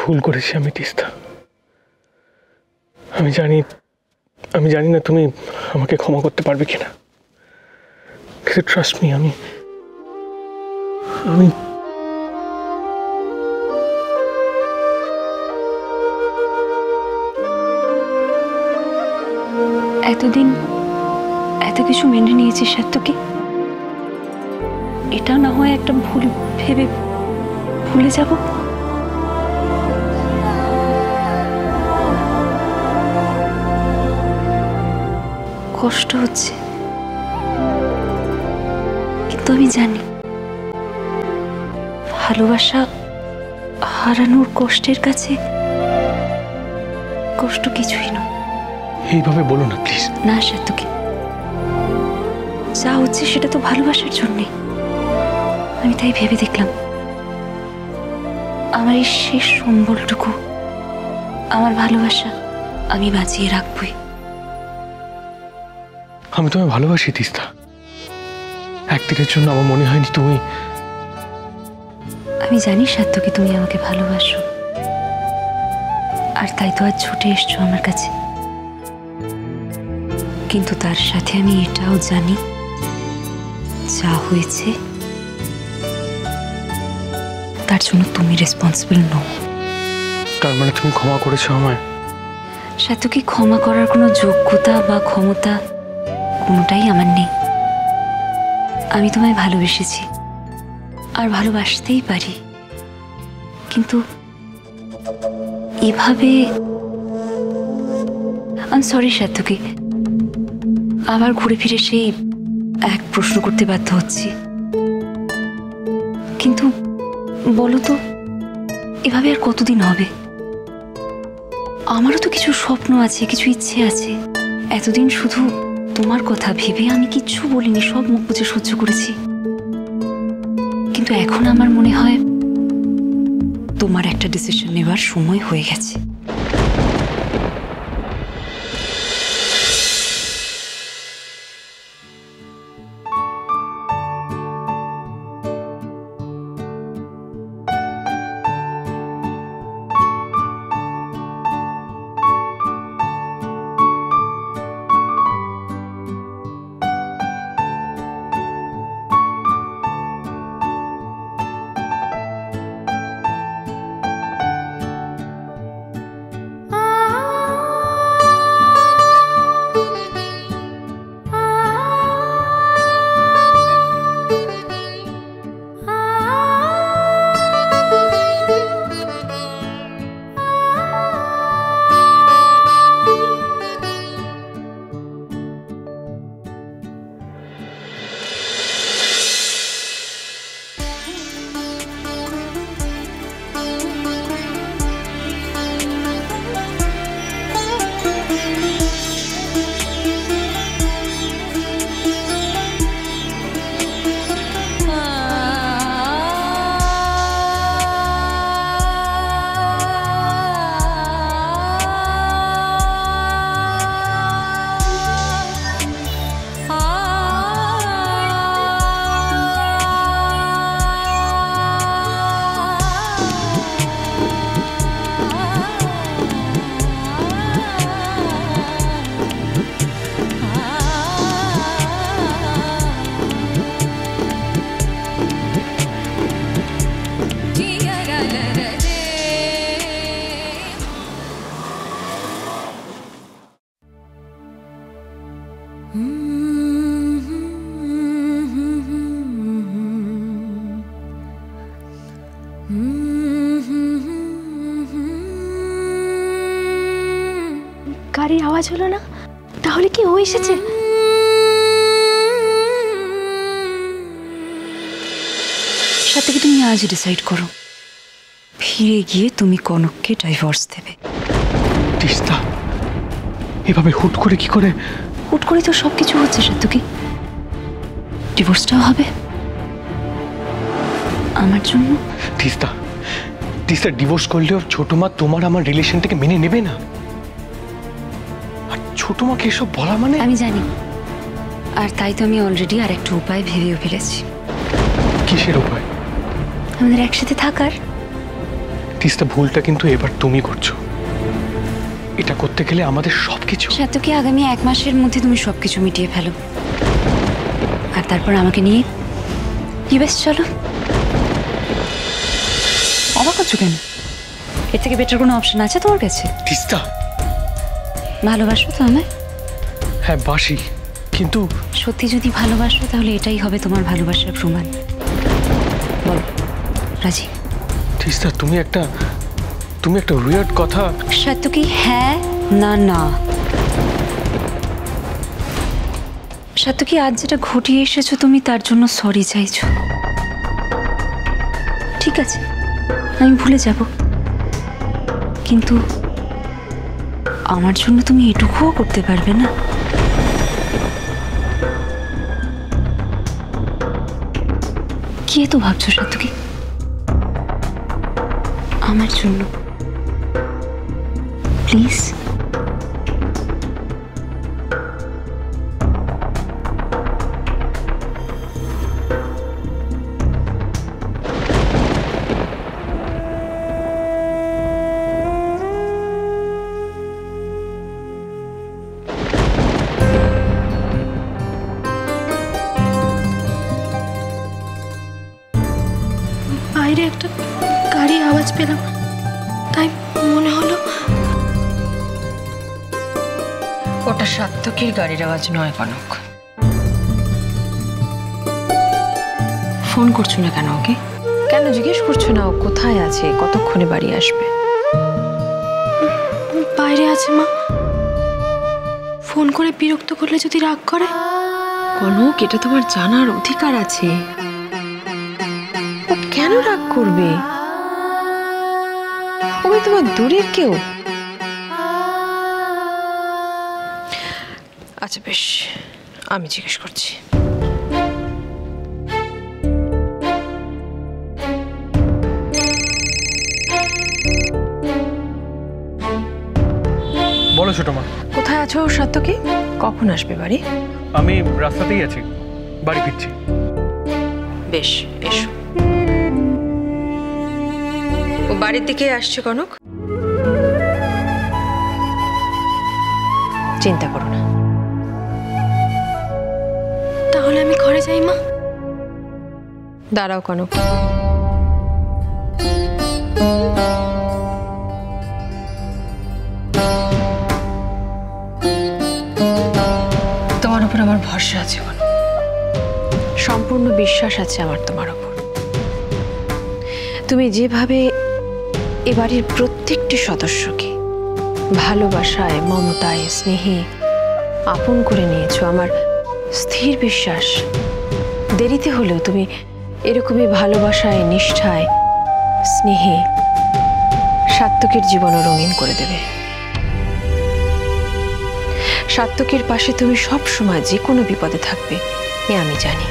ভুল করেছি আমি তিস্তা। আমি জানি না তুমি আমাকে ক্ষমা করতে পারবে কিনা, কিন্তু ট্রাস্ট মি, আমি এতদিন এত কিছু মেনে নিয়েছি সাত্তকী, এটা না হয় একটা ভুল ভেবে ভুলে যাব? কষ্ট হচ্ছে, কিন্তু আমি জানি ভালোবাসা হারানোর কষ্টের কাছে কষ্ট কিছুই নয়। এইভাবে বলো না প্লিজ। না সাত্তকী, যা হচ্ছে সেটা তো ভালোবাসার জন্যে। আমি তাই ভেবে দেখলাম আমার এই শেষ সম্বলটুকু, আমার ভালোবাসা আমি বাঁচিয়ে রাখবই। আমি তোমায় ভালোবাসি তিস্তা, একদিনের জন্য আমার মনে হয়নি তুমি। আমি জানি সাত্তকী তুমি আমাকে ভালোবাসো, আর তাই তো আজ ছুটে এসছো আমার কাছে। কিন্তু তার সাথে আমি এটাও জানি যা হয়েছে তার জন্য তুমি রেসপন্সিবল নও। তার মানে তুমি ক্ষমা করেছো আমায়? সাত্তকী, ক্ষমা করার কোনো যোগ্যতা বা ক্ষমতা কোনোটাই আমার নেই। আমি তোমায় ভালোবেসেছি আর ভালোবাসতেই পারি, কিন্তু এভাবে আমি সরি সাত্তকী, আবার ঘুরে ফিরে সেই এক প্রশ্ন করতে বাধ্য হচ্ছি। কিন্তু বলো তো, এভাবে আর কতদিন হবে? আমারও তো কিছু স্বপ্ন আছে, কিছু ইচ্ছে আছে। এতদিন শুধু তোমার কথা ভেবে আমি কিচ্ছু বলিনি, সব মুখ বুজে সহ্য করেছি। কিন্তু এখন আমার মনে হয় তোমার একটা ডিসিশন নেবার সময় হয়ে গেছে। গাড়ির আওয়াজ হলো না? তাহলে কি ও এসেছে? সাথে তুমি আজ ডিসাইড করো, ফিরে গিয়ে তুমি কনককে ডাইভোর্স দেবে। তিস্তা, এভাবে হুট করে কি করে? হুট করে তো সবকিছু হচ্ছে সাত্তকী, ডিভোর্সটাও হবে আমার জন্য। তিস্তা, তিস্তা, ডিভোর্স করলেও ছোট মা তোমার আমার রিলেশনটাকে মেনে নেবে না। আর ছোট মাকে এসব বলা মানে? আমি জানি, আর তাই তো আমি অলরেডি আর একটা উপায় ভেবেও ফেলেছি। কিসের উপায়? আমাদের একসাথে থাকার। তিস্তা, ভুলটা কিন্তু এবার তুমি করছো। এটা করতে গেলে আমাদের সবকিছু। সাত্তকী, আগামী 1 মাসের মধ্যে তুমি সবকিছু মিটিয়ে ফেলো, আর তারপর আমাকে নিয়ে ইউএস চলো। অবাক হচ্ছ কেন? এর থেকে বেটার কোনো অপশন আছে তোমার কাছে? তিস্তা, ভালোবাসো তো আমায়? হ্যাঁ বাসি, কিন্তু সত্যি যদি ভালোবাসো তাহলে এটাই হবে তোমার ভালোবাসার প্রমাণ। বলো, রাজি? তিস্তা, তুমি একটা উইয়ার্ড কথা। সাত্তকী, হ্যাঁ না না। সাত্তকী, আজ যেটা ঘটিয়ে এসেছো তুমি, তার জন্য সরি চাইছো। ঠিক আছে, আমি ভুলে যাব, কিন্তু আমার জন্য তুমি এটুকুও করতে পারবে না? কি তো ভাবছো সাত্তকী? আমার জন্য প্লিজ। বাইরে একটা গাড়ির আওয়াজ পেলাম, তাই মনে হলো ওটা সাত্তকীর গাড়ির আওয়াজ নয় কনক। ফোন করছো না কেন ওকে? কেন জিজ্ঞেস করছো না ও কোথায় আছে, কতক্ষণে বাড়ি আসবে? বাইরে আছে মা। ফোন করে বিরক্ত করলে যদি রাগ করে? কনক, এটা তোমার জানার অধিকার আছে। ও কেন রাগ করবে? ও তোমার দূরের কেউ। আচ্ছা বেশ, আমি জিজ্ঞেস করছি। বলো ছোট মা। কোথায় আছো সাত্তকী? কখন আসবে বাড়ি? আমি রাস্তাতেই আছি, বাড়ি ফিরছি। বেশ, এসো। ও বাড়ির দিকে আসছে কনক, চিন্তা করো না। তাহলে আমি ঘরে যাই মা। দাঁড়াও কনক, তোমার উপর আমার ভরসা আছে কনক, সম্পূর্ণ বিশ্বাস আছে আমার তোমার উপর। তুমি যেভাবে এ বাড়ির প্রত্যেকটি সদস্যকে ভালোবাসায়, মমতায়, স্নেহে আপন করে নিয়েছো, আমার স্থির বিশ্বাস দেরিতে হলেও তুমি এরকমই ভালোবাসায়, নিষ্ঠায়, স্নেহে সাত্তকীর জীবনও রঙিন করে দেবে। সাত্তকীর পাশে তুমি সব সময় যে কোনো বিপদে থাকবে, এ আমি জানি।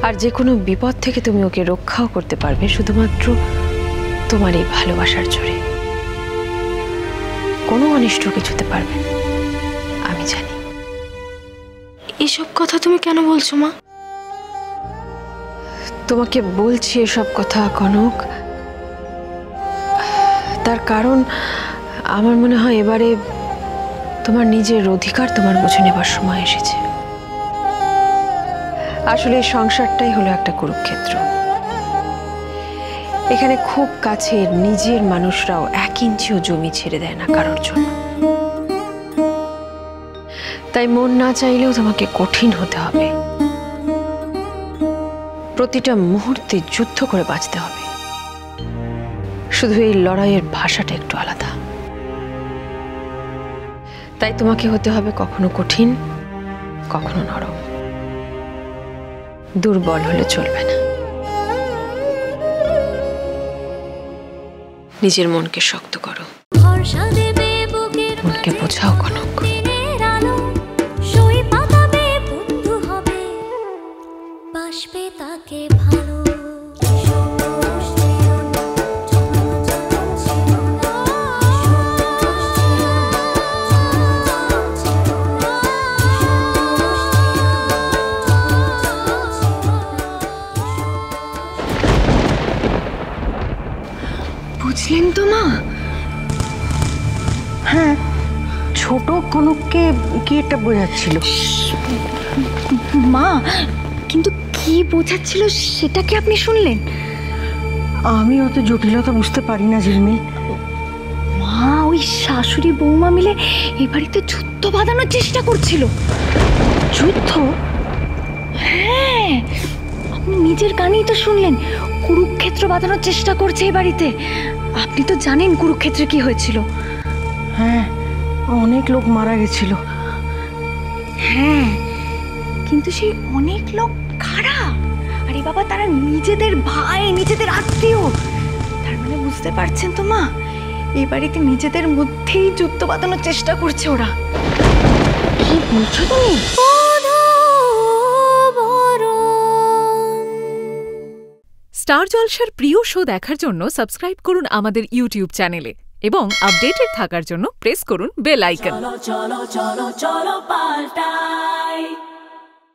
আর যে কোনো বিপদ থেকে তুমি ওকে রক্ষাও করতে পারবে শুধুমাত্র তোমার এই ভালোবাসার জোরে। কোনো অনিষ্ট কিছুতে পারবে না, আমি জানি। এসব কথা তুমি কেন বলছো মা? তোমাকে বলছি এসব কথা কনক, তার কারণ আমার মনে হয় এবারে তোমার নিজের অধিকার তোমার বুঝে নেবার সময় এসেছে। আসলে এই সংসারটাই হলো একটা কুরুক্ষেত্র। এখানে খুব কাছের নিজের মানুষরাও 1 ইঞ্চিও জমি ছেড়ে দেয় না কারোর জন্য। তাই মন না চাইলেও তোমাকে কঠিন হতে হবে, প্রতিটা মুহূর্তে যুদ্ধ করে বাঁচতে হবে। শুধু এই লড়াইয়ের ভাষাটা একটু আলাদা। তাই তোমাকে হতে হবে কখনো কঠিন, কখনো নরম। দুর্বল হলে চলবে না। নিজের মনকে শক্ত করো, মনকে বোঝাও কনক। তাকে ভালো বুঝলেন তো মা? হ্যাঁ, ছোট কনককে কি একটা বোঝাচ্ছিল। মা, কিন্তু কি বোঝাচ্ছিল সেটা কি আপনি শুনলেন? আমি অত জটিলতা বুঝতে পারি না ঝিলমিল। মা, ওই শাশুড়ি বৌমা মিলে এ বাড়িতে যুদ্ধ বাঁধানোর চেষ্টা করছিল। যুদ্ধ? হ্যাঁ, আপনি নিজের কানেই তো শুনলেন। কুরুক্ষেত্র বাঁধানোর চেষ্টা করছে এই বাড়িতে। আপনি তো জানেন কুরুক্ষেত্রে কি হয়েছিল। হ্যাঁ, অনেক লোক মারা গেছিল। হ্যাঁ, কিন্তু সেই অনেক লোক কারা? আরে বাবা, তারা নিজেদের ভাই, নিজেদের আত্মীয়। তার মানে বুঝতে পারছেন তো মা, এই বাড়িতে নিজেদের মধ্যেই যুদ্ধ বাঁধানোর চেষ্টা করছে ওরা। কি বলছো তুমি? স্টার জলসার প্রিয় শো দেখার জন্য সাবস্ক্রাইব করুন আমাদের ইউটিউব চ্যানেলে এবং আপডেটেড থাকার জন্য প্রেস করুন বেল আইকন। চলো চলো চলো চলো পাল্টাই।